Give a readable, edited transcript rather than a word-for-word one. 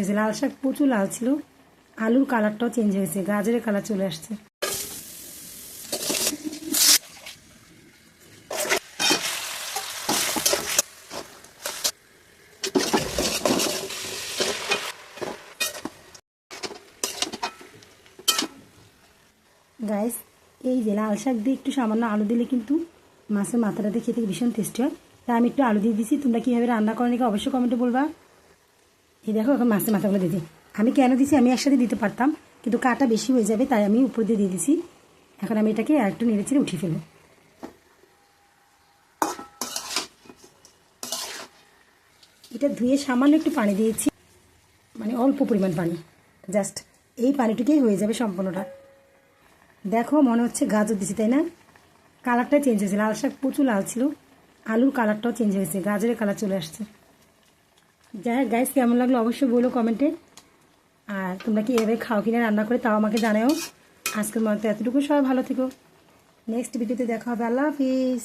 হয়েছে, লাল শাক প্রচুর লাল ছিল, আলুর কালারটাও চেঞ্জ হয়েছে, গাজরের কালার চলে আসছে। গাইস, এই যে লাল শাক দিয়ে একটু সামান্য আলু দিলে কিন্তু মাছের মাথাটা দিয়ে খেতে ভীষণ টেস্টি হয়। তাই আমি একটু আলু দিয়ে দিছি। তোমরা কীভাবে রান্না করেন নাকি অবশ্যই কমেন্টে বলবা। এই দেখো, এখন মাছের মাথাগুলো দিদি আমি কেন দিছি, আমি একসাথে দিতে পারতাম কিন্তু কাটা বেশি হয়ে যাবে, তাই আমি উপর দিয়ে দিছি। এখন আমি এটাকে আর একটু নেড়ে চেড়ে উঠিয়ে ফেলবো। এটা ধুয়ে সামান্য একটু পানি দিয়েছি, মানে অল্প পরিমাণ পানি, জাস্ট এই পানিটুকুই হয়ে যাবে সম্পূর্ণটা। দেখো, মনে হচ্ছে গাজর দিছি, তাই না? কালারটা চেঞ্জ হয়েছে, লাল শাক প্রচুর লাল ছিল, আলুর কালারটাও চেঞ্জ হয়েছে, গাজরের কালার চলে আসছে। যাই হোক গাইস, কেমন লাগলো অবশ্যই বলো কমেন্টে। আর তোমরা কি এভাবে খাও কিনা রান্না করে তাও আমাকে জানাও। আজকের মতো এতটুকু, সবাই ভালো থেকো। নেক্সট ভিডিওতে দেখা হবে। আল্লাহ হাফিজ।